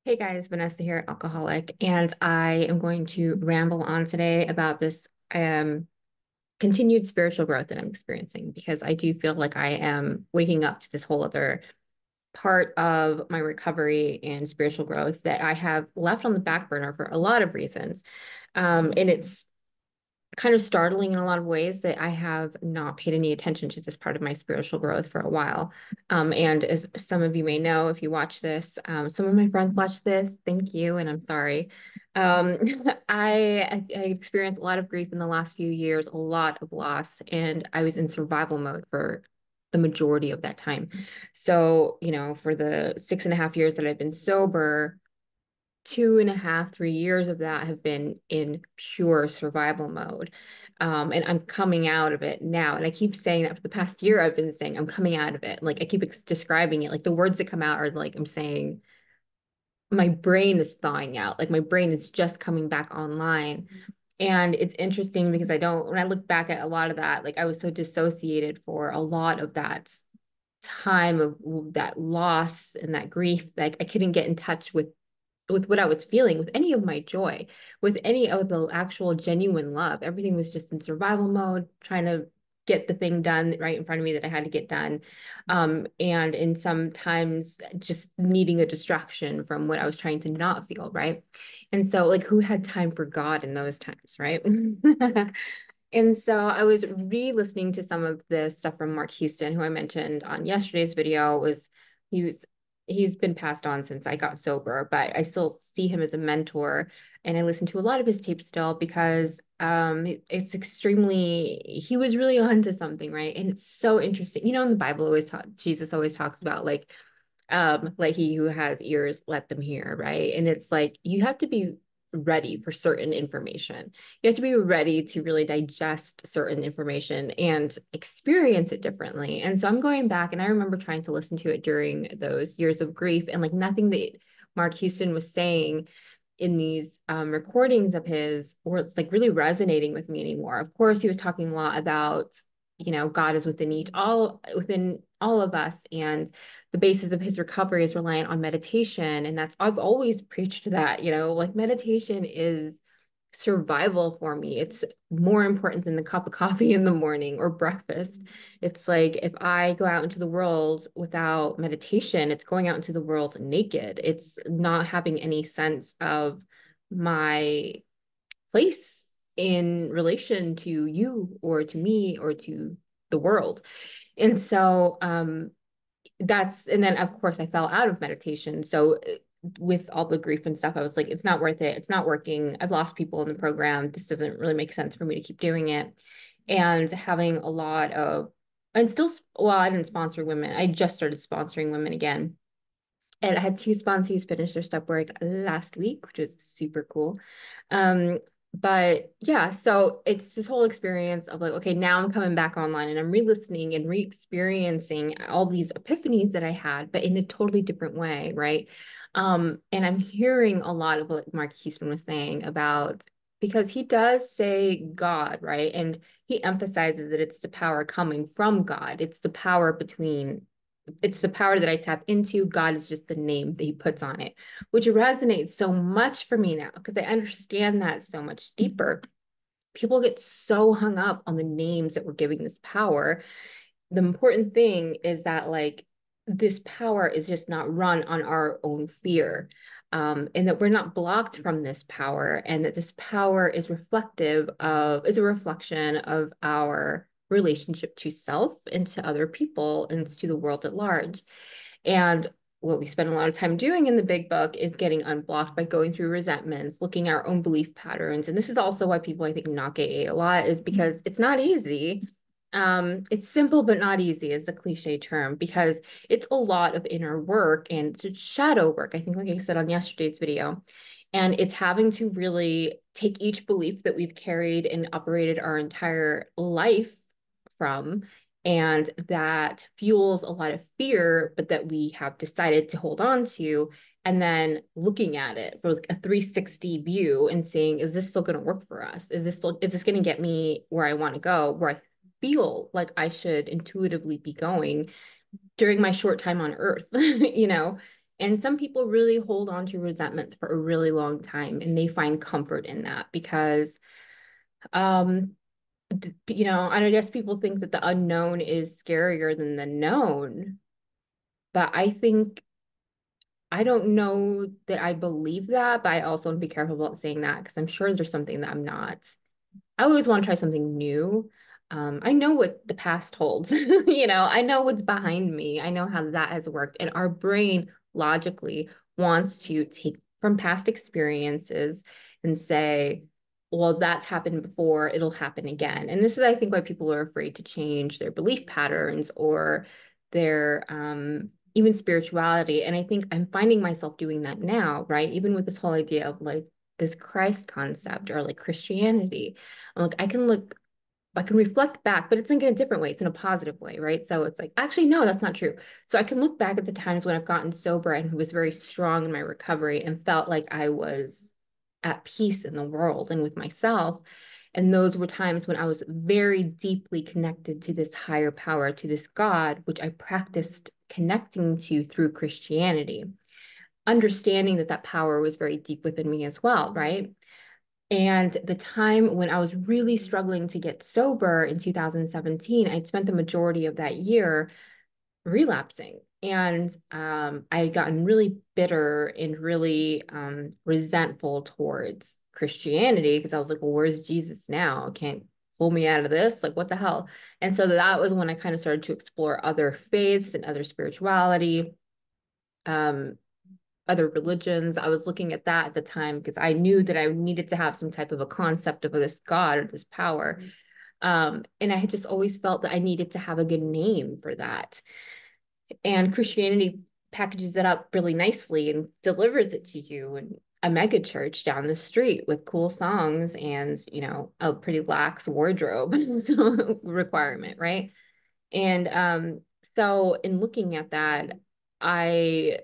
Hey guys, Vanessa here, alcoholic, and I am going to ramble on today about this continued spiritual growth that I'm experiencing because I do feel like I am waking up to this whole other part of my recovery and spiritual growth that I have left on the back burner for a lot of reasons. And it's kind of startling in a lot of ways that I have not paid any attention to this part of my spiritual growth for a while. And as some of you may know, if you watch this, some of my friends watch this. Thank you, and I'm sorry. Um, I experienced a lot of grief in the last few years, a lot of loss, and I was in survival mode for the majority of that time. So, for the 6.5 years that I've been sober, 2.5, 3 years of that have been in pure survival mode. And I'm coming out of it now. And I keep saying that for the past year, I've been saying I'm coming out of it. Like I keep describing it. Like the words that come out are like I'm saying my brain is thawing out. Like my brain is just coming back online. And it's interesting because when I look back at a lot of that, like I was so dissociated for a lot of that time of that loss and that grief. Like I couldn't get in touch with what I was feeling, with any of my joy, with any of the actual genuine love. Everything was just in survival mode, trying to get the thing done right in front of me that I had to get done. And in sometimes just needing a distraction from what I was trying to not feel, right? And so, like, who had time for God in those times, right? And so I was re-listening to some of the stuff from Mark Houston, who I mentioned on yesterday's video. He was he's been passed on since I got sober, but I still see him as a mentor, and I listen to a lot of his tapes still because it's extremely he was really onto something, right? And it's so interesting. In the Bible Jesus always talks about like he who has ears, let them hear, right? And it's like you have to be ready for certain information. You have to be ready to really digest certain information and experience it differently. And so I'm going back and I remember trying to listen to it during those years of grief, and like nothing that Mark Houston was saying in these recordings of his, or it's like really resonating with me anymore. Of course, he was talking a lot about, God is within all of us, and the basis of his recovery is reliant on meditation. And I've always preached that, like meditation is survival for me. It's more important than the cup of coffee in the morning or breakfast. It's like if I go out into the world without meditation, it's going out into the world naked. It's not having any sense of my place in relation to you or to me or to the world. And so and then of course I fell out of meditation. So with all the grief and stuff, I was like, it's not worth it. It's not working. I've lost people in the program. This doesn't really make sense for me to keep doing it. And having a lot of, and still, well, I didn't sponsor women. I just started sponsoring women again. And I had two sponsees finish their step work last week, which was super cool. But yeah, so it's this whole experience of like, okay, now I'm coming back online and I'm re-listening and re-experiencing all these epiphanies that I had, but in a totally different way, right? And I'm hearing a lot of what Mark Houston was saying about, because he does say God, right? And he emphasizes that it's the power coming from God. It's the power that I tap into. God is just the name that he puts on it, which resonates so much for me now because I understand that so much deeper. People get so hung up on the names that we're giving this power. The important thing is that like this power is just not run on our own fear. And that we're not blocked from this power, and that this power is is a reflection of our relationship to self and to other people and to the world at large. And what we spend a lot of time doing in the big book is getting unblocked by going through resentments, looking at our own belief patterns. And this is also why people, I think, knock AA a lot, is because it's not easy. It's simple but not easy is a cliche term, because it's a lot of inner work and it's shadow work, I think, like I said on yesterday's video. And it's having to really take each belief that we've carried and operated our entire life from, and that fuels a lot of fear, but that we have decided to hold on to, and then looking at it for like a 360 view and saying, is this still going to work for us? Is this going to get me where I want to go, where I feel like I should intuitively be going during my short time on earth, you know? And some people really hold on to resentment for a really long time, and they find comfort in that because, um, and I guess people think that the unknown is scarier than the known. But I don't know that I believe that, but I also want to be careful about saying that because I'm sure there's something that I'm not. I always want to try something new. I know what the past holds. I know what's behind me. I know how that has worked. And our brain logically wants to take from past experiences and say, well, that's happened before, it'll happen again. And this is, I think, why people are afraid to change their belief patterns or their even spirituality. And I think I'm finding myself doing that now, right? Even with this whole idea of like this Christ concept or like Christianity. I'm like, I can reflect back, but it's in a different way. It's in a positive way, right? So it's like, actually, no, that's not true. So I can look back at the times when I've gotten sober and was very strong in my recovery and felt like I was at peace in the world and with myself. And those were times when I was very deeply connected to this higher power, to this God, which I practiced connecting to through Christianity, understanding that that power was very deep within me as well, right? And the time when I was really struggling to get sober in 2017, I'd spent the majority of that year relapsing. And I had gotten really bitter and really resentful towards Christianity because I was like, well, where's Jesus now? Can't pull me out of this. Like, what the hell? And so that was when I kind of started to explore other faiths and other spirituality. Um, Other religions. I was looking at that at the time because I knew that I needed to have some type of a concept of this God or this power. And I had just always felt that I needed to have a good name for that. And Christianity packages it up really nicely and delivers it to you in a mega church down the street with cool songs and, a pretty lax wardrobe so requirement, right? And so in looking at that, I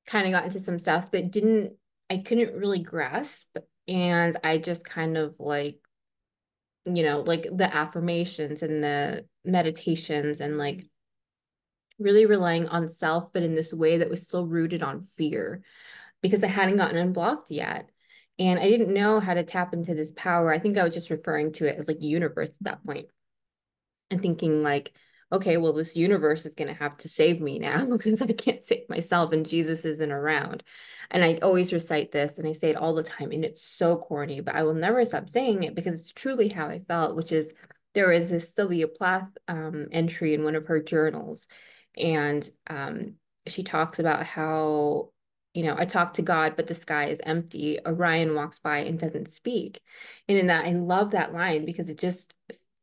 kind of got into some stuff that I couldn't really grasp. And I just kind of like the affirmations and the meditations and like really relying on self, but in this way that was still rooted on fear because I hadn't gotten unblocked yet. And I didn't know how to tap into this power. I think I was just referring to it as like universe at that point and thinking like, okay, well, this universe is going to have to save me now because I can't save myself and Jesus isn't around. And I always recite this and I say it all the time and it's so corny, but I will never stop saying it because it's truly how I felt, which is there is this Sylvia Plath entry in one of her journals. And she talks about how, I talk to God, but the sky is empty. Orion walks by and doesn't speak. And in that, I love that line because it just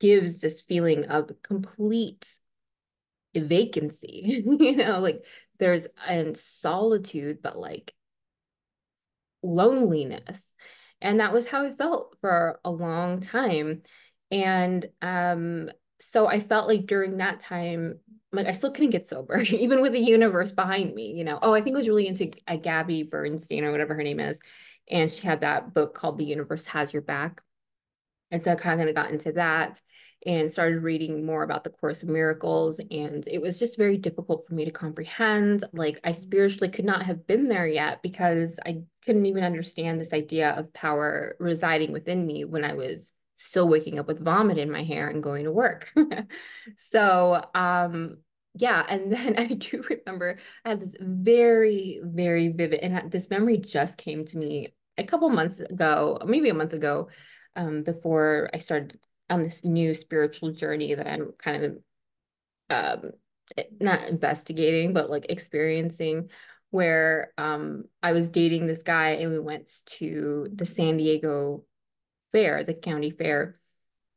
gives this feeling of complete vacancy, like there's and solitude, but like loneliness. And that was how I felt for a long time. And so I felt like during that time, like I still couldn't get sober, even with the universe behind me. Oh, I think I was really into Gabby Bernstein or whatever her name is. And she had that book called The Universe Has Your Back. And so I kind of got into that and started reading more about the Course of Miracles. And it was just very difficult for me to comprehend. Like I spiritually could not have been there yet because I couldn't even understand this idea of power residing within me when I was still waking up with vomit in my hair and going to work. So, yeah. And then I do remember I had this very, very vivid, and this memory just came to me a couple months ago, maybe a month ago, before I started on this new spiritual journey that I'm kind of um, not investigating, but like experiencing, where I was dating this guy and we went to the San Diego fair, the county fair,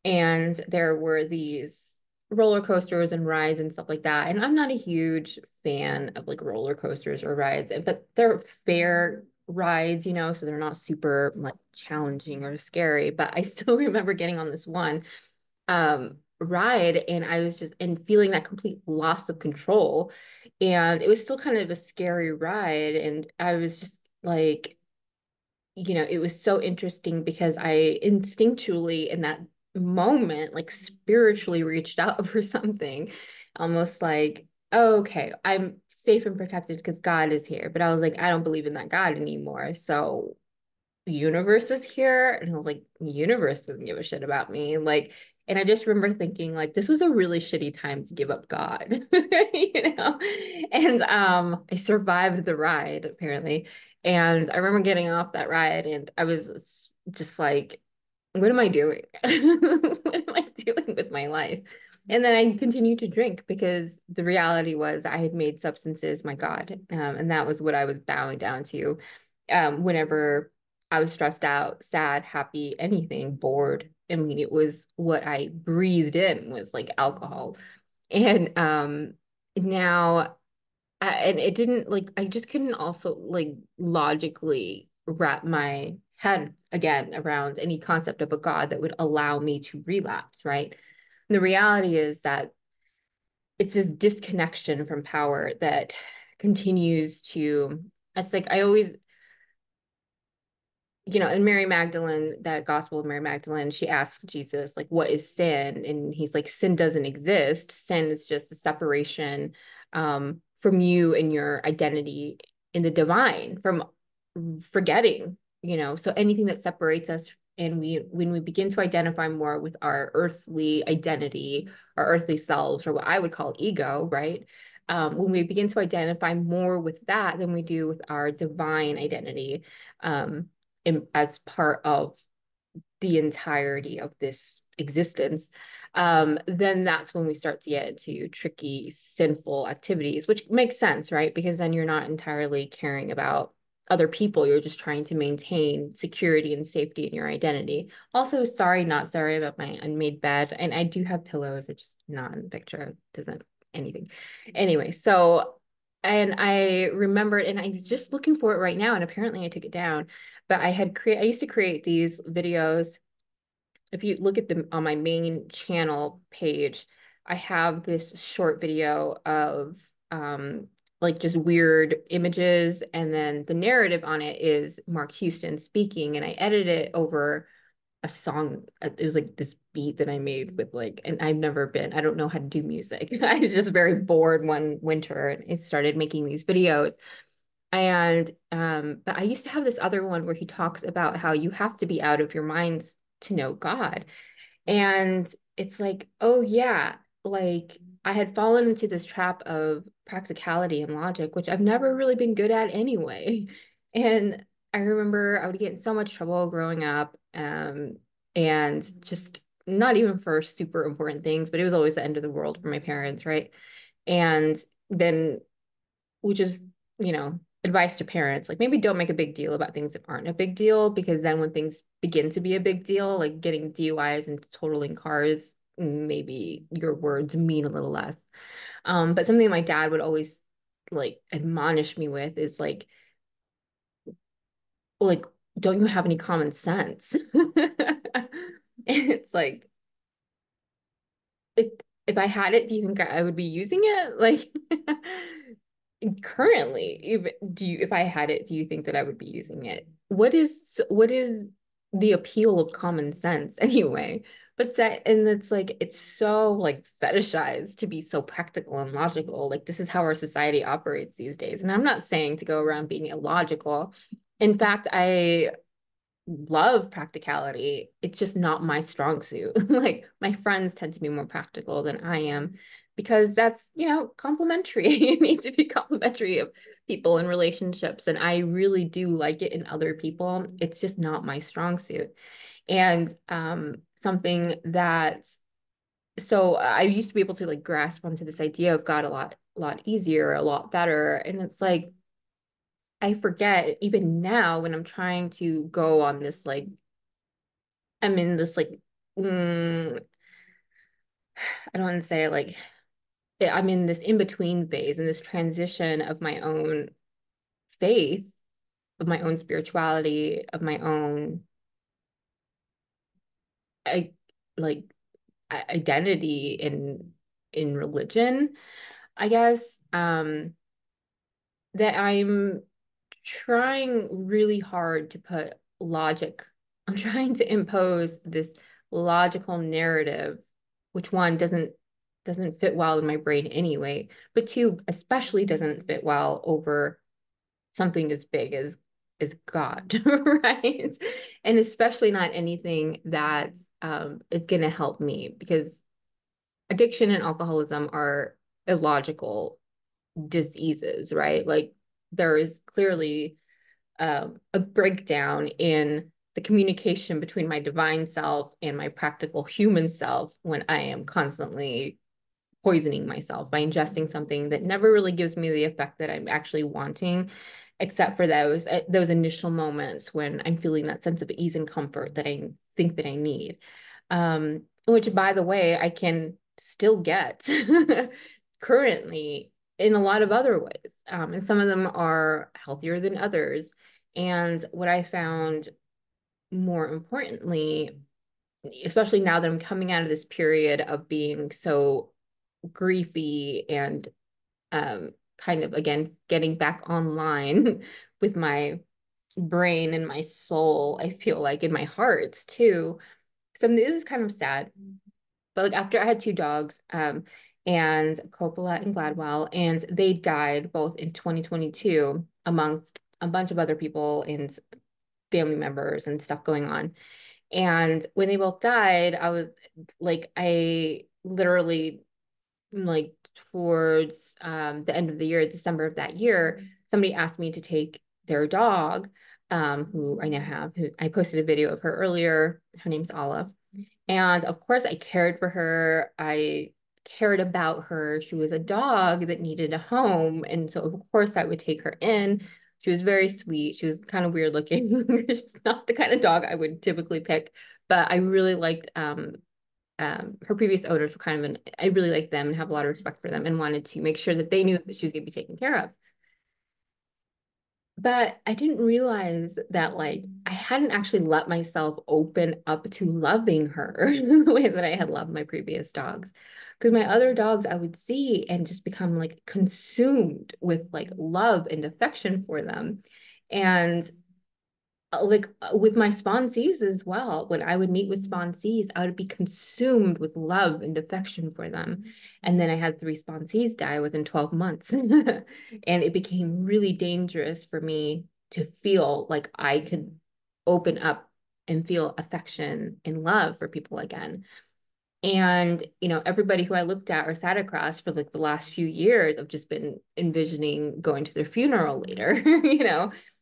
and there were these roller coasters and rides and stuff like that. And I'm not a huge fan of like roller coasters or rides, but they're fair rides, so they're not super like challenging or scary. But I still remember getting on this one ride and I was just and feeling that complete loss of control. And it was still kind of a scary ride. And I was just like, it was so interesting because I instinctually in that moment, like spiritually reached out for something, almost like, oh, okay, I'm safe and protected because God is here. But I was like, I don't believe in that God anymore. So universe is here. And I was like, universe doesn't give a shit about me. Like, and I just remember thinking like this was a really shitty time to give up God, you know? And I survived the ride apparently. And I remember getting off that ride and I was just like, what am I doing? What am I doing with my life? And then I continued to drink because the reality was I had made substances my God. And that was what I was bowing down to whenever I was stressed out, sad, happy, anything, bored. I mean, it was what I breathed in was like alcohol. And now and it didn't like I just couldn't also like logically wrap my head again around any concept of a God that would allow me to relapse, right? And the reality is that it's this disconnection from power that continues to, it's like I always, you know, in Mary Magdalene, that Gospel of Mary Magdalene, she asks Jesus, like, what is sin? And he's like, sin doesn't exist. Sin is just a separation from you and your identity in the divine, from forgetting, you know. So anything that separates us, and when we begin to identify more with our earthly identity, our earthly selves, or what I would call ego, right? When we begin to identify more with that than we do with our divine identity, as part of the entirety of this existence, then that's when we start to get into tricky, sinful activities, which makes sense, right? Because then you're not entirely caring about other people. You're just trying to maintain security and safety in your identity. Also, sorry, not sorry about my unmade bed. And I do have pillows. It's just not in the picture. It doesn't anything. Anyway, so and I remembered, and I'm just looking for it right now, and apparently I took it down. But I used to create these videos. If you look at them on my main channel page, I have this short video of like just weird images, and then the narrative on it is Mark Houston speaking, and I edited it over a song. It was like this beat that I made with like, and I don't know how to do music. I was just very bored one winter and I started making these videos. And but I used to have this other one where he talks about how you have to be out of your minds to know God. And it's like, oh yeah, like I had fallen into this trap of practicality and logic, which I've never really been good at anyway. And I remember I would get in so much trouble growing up, and just not even for super important things, but it was always the end of the world for my parents, right? And then, which is, you know, advice to parents, like maybe don't make a big deal about things that aren't a big deal, because then when things begin to be a big deal, like getting DUIs and totaling cars, maybe your words mean a little less. But something my dad would always like admonish me with is like, don't you have any common sense? And it's like, if I had it, do you think I would be using it? Like currently, if I had it, do you think that I would be using it? What is the appeal of common sense anyway? But that, and it's like it's so like fetishized to be so practical and logical. Like this is how our society operates these days. And I'm not saying to go around being illogical. In fact, I love practicality. It's just not my strong suit. Like my friends tend to be more practical than I am because that's, you know, complementary. You need to be complimentary of people and relationships. And I really do like it in other people. It's just not my strong suit. And something that so I used to be able to like grasp onto this idea of God a lot easier, a lot better. And it's like I forget even now when I'm trying to go on this like I'm in this like I don't want to say like I'm in this in-between phase and this transition of my own faith, of my own spirituality, of my own I like identity in religion, I guess. That I'm trying really hard to put logic. I'm trying to impose this logical narrative, which one doesn't doesn't fit well in my brain anyway. But two, especially doesn't fit well over something as big as God, right? And especially not anything that is going to help me, because addiction and alcoholism are illogical diseases, right? Like there is clearly a breakdown in the communication between my divine self and my practical human self when I am constantly poisoning myself by ingesting something that never really gives me the effect that I'm actually wanting, except for those initial moments when I'm feeling that sense of ease and comfort that I think that I need. Which, by the way, I can still get currently in a lot of other ways. And some of them are healthier than others. And what I found more importantly, especially now that I'm coming out of this period of being so griefy and kind of again getting back online with my brain and my soul, I feel like in my heart too. So this is kind of sad, but like after I had two dogs, and Coppola and Gladwell, and they died both in 2022 amongst a bunch of other people and family members and stuff going on. And when they both died, I was like, I literally like towards the end of the year, December of that year, somebody asked me to take their dog, who I now have, who I posted a video of her earlier. Her name's Olive. And of course, I cared for her. I cared about her. She was a dog that needed a home. And so, of course, I would take her in. She was very sweet. She was kind of weird looking. She's not the kind of dog I would typically pick, but I really liked her previous owners were kind of I really liked them and have a lot of respect for them and wanted to make sure that they knew that she was going to be taken care of. But I didn't realize that like I hadn't actually let myself open up to loving her the way that I had loved my previous dogs. Because my other dogs I would see and just become like consumed with like love and affection for them. And like with my sponsees as well, when I would meet with sponsees, I would be consumed with love and affection for them. And then I had three sponsees die within 12 months. And it became really dangerous for me to feel like I could open up and feel affection and love for people again. And, everybody who I looked at or sat across for like the last few years, I've just been envisioning going to their funeral later,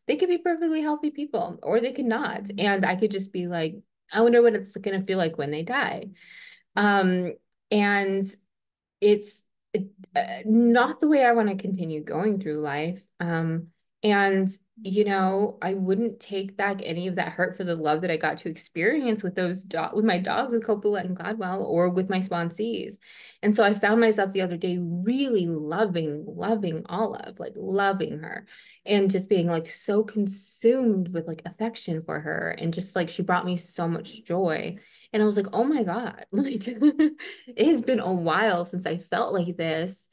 they could be perfectly healthy people or they could not. And I could just be like, I wonder what it's going to feel like when they die. Um, and it's not the way I want to continue going through life. And I wouldn't take back any of that hurt for the love that I got to experience with with my dogs, with Coppola and Gladwell, or with my sponsees. And so I found myself the other day really loving Olive, like loving her, and just being like so consumed with like affection for her, and just like she brought me so much joy. And I was like, oh my God, like it has been a while since I felt like this.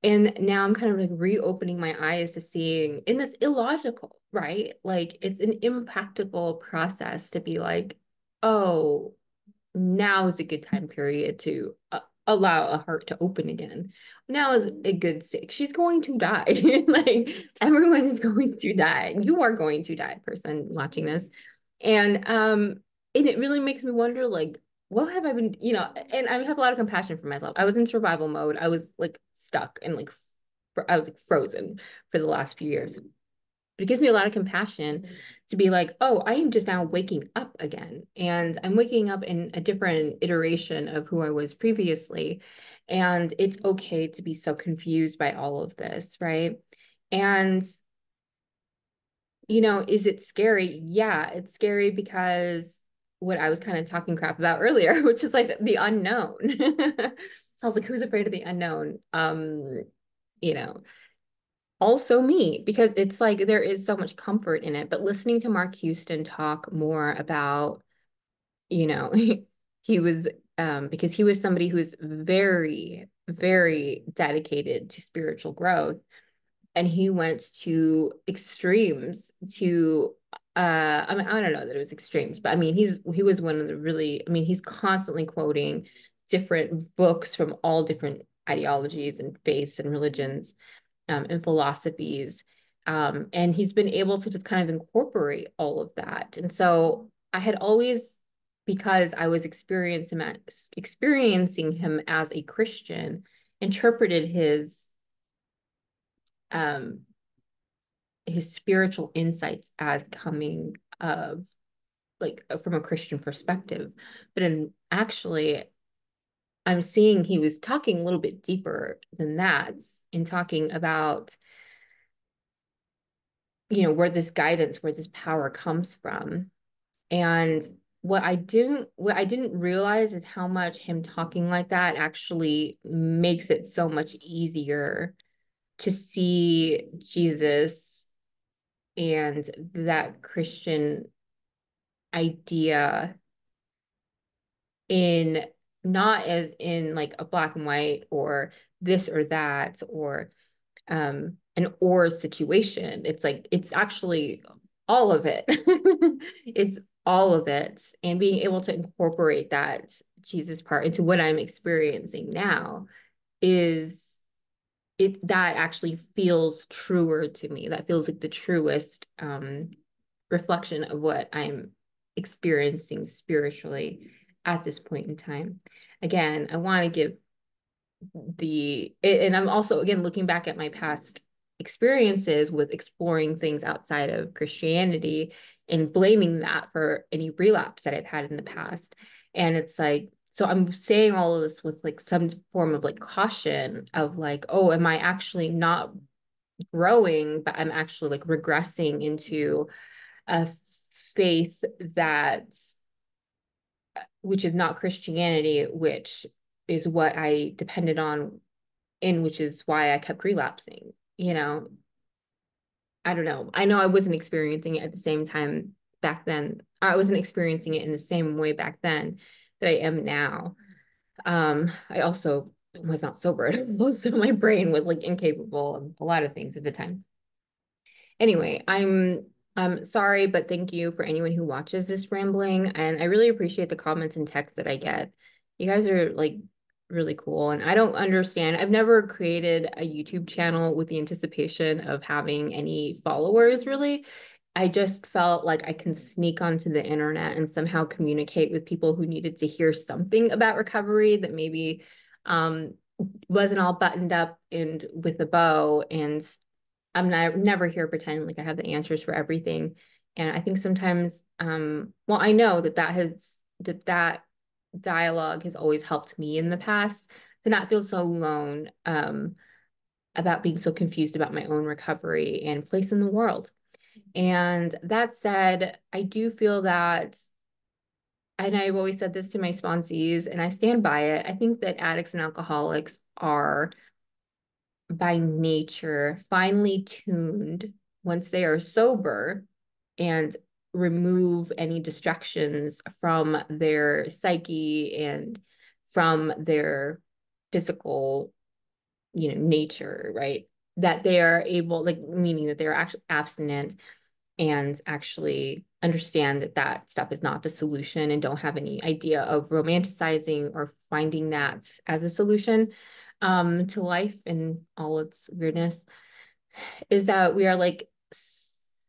And now I'm kind of like reopening my eyes to seeing, and it's illogical, right? Like it's an impractical process to be like, oh, now is a good time period to allow a heart to open again. Now is a good sake. She's going to die. Like everyone is going to die. You are going to die, person watching this. And it really makes me wonder, like, what have I been, and I have a lot of compassion for myself. I was in survival mode. I was like stuck and like I was like frozen for the last few years. But it gives me a lot of compassion to be like, oh, I am just now waking up again. And I'm waking up in a different iteration of who I was previously. And it's okay to be so confused by all of this, right? And, is it scary? Yeah, it's scary because what I was kind of talking crap about earlier, which is like the unknown. So I was like, who's afraid of the unknown? You know, also me, because it's like there is so much comfort in it. But listening to Mark Houston talk more about, you know, he was because he was somebody who's very, very dedicated to spiritual growth. And he went to extremes to I mean, I don't know that it was extremes, but I mean he was one of the really, I mean, he's constantly quoting different books from all different ideologies and faiths and religions, and philosophies. And he's been able to just kind of incorporate all of that. And so I had always, because I was experiencing him as a Christian, interpreted um, his spiritual insights as coming of like from a Christian perspective. But in actually, I'm seeing he was talking a little bit deeper than that in talking about, where this guidance, where this power comes from. And what I didn't realize is how much him talking like that actually makes it so much easier to see Jesus and that Christian idea in not as in like a black and white or this or that or an or situation. It's like it's actually all of it. It's all of it. And being able to incorporate that Jesus part into what I'm experiencing now is it that actually feels truer to me. That feels like the truest reflection of what I'm experiencing spiritually at this point in time. Again, I want to give and I'm also again looking back at my past experiences with exploring things outside of Christianity and blaming that for any relapse that I've had in the past. And it's like, so I'm saying all of this with like some form of like caution of like, oh, am I actually not growing, but I'm actually like regressing into a faith that which is not Christianity, which is what I depended on in, which is why I kept relapsing. I don't know. I know I wasn't experiencing it at the same time back then. I wasn't experiencing it in the same way back then that I am now. I also was not sober, so my brain was like incapable of a lot of things at the time. Anyway, I'm sorry, but thank you for anyone who watches this rambling. And I really appreciate the comments and texts that I get. You guys are like really cool. And I don't understand. I've never created a YouTube channel with the anticipation of having any followers, really. I just felt like I can sneak onto the internet and somehow communicate with people who needed to hear something about recovery that maybe um wasn't all buttoned up and with a bow. And I'm never here pretending like I have the answers for everything. And I think sometimes, well, I know that dialogue has always helped me in the past to not feel so alone, about being so confused about my own recovery and place in the world. And that said, I do feel that, and I've always said this to my sponsees, and I stand by it. I think that addicts and alcoholics are by nature finely tuned once they are sober and remove any distractions from their psyche and from their physical, nature, right? That they are able, like, meaning that they're actually abstinent and actually understand that that stuff is not the solution and don't have any idea of romanticizing or finding that as a solution to life and all its weirdness, is that we are like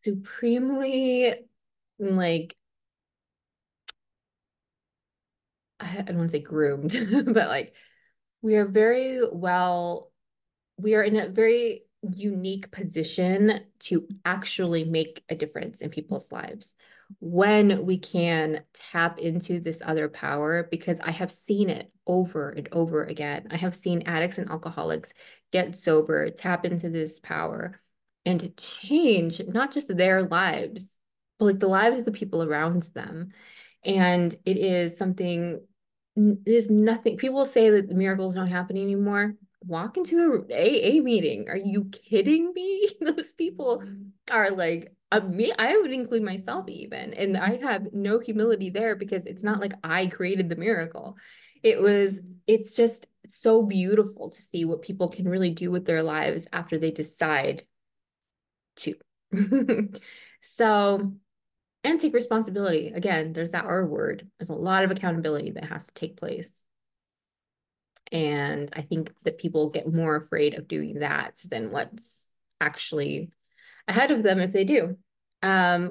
supremely like I don't want to say groomed, but like we are very well, we are in a very unique position to actually make a difference in people's lives when we can tap into this other power, because I have seen it over and over again. I have seen addicts and alcoholics get sober, tap into this power, and to change not just their lives, but like the lives of the people around them. And it is something, it is nothing. People say that the miracles don't happen anymore. Walk into a AA meeting. Are you kidding me? Those people are like, me, I would include myself even. And I have no humility there because it's not like I created the miracle. It's just so beautiful to see what people can really do with their lives after they decide to. So, and take responsibility. Again, there's that R word. There's a lot of accountability that has to take place. And I think that people get more afraid of doing that than what's actually ahead of them if they do.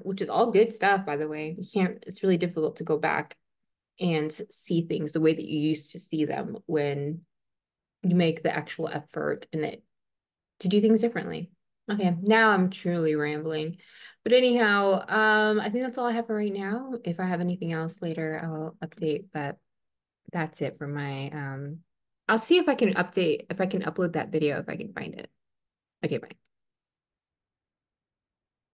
Which is all good stuff, by the way. You can't, it's really difficult to go back and see things the way that you used to see them when you make the actual effort in it to do things differently. Okay, now I'm truly rambling. But anyhow, I think that's all I have for right now. If I have anything else later, I'll update, but that's it for my I'll see if I can update, if I can upload that video if I can find it. Okay, bye.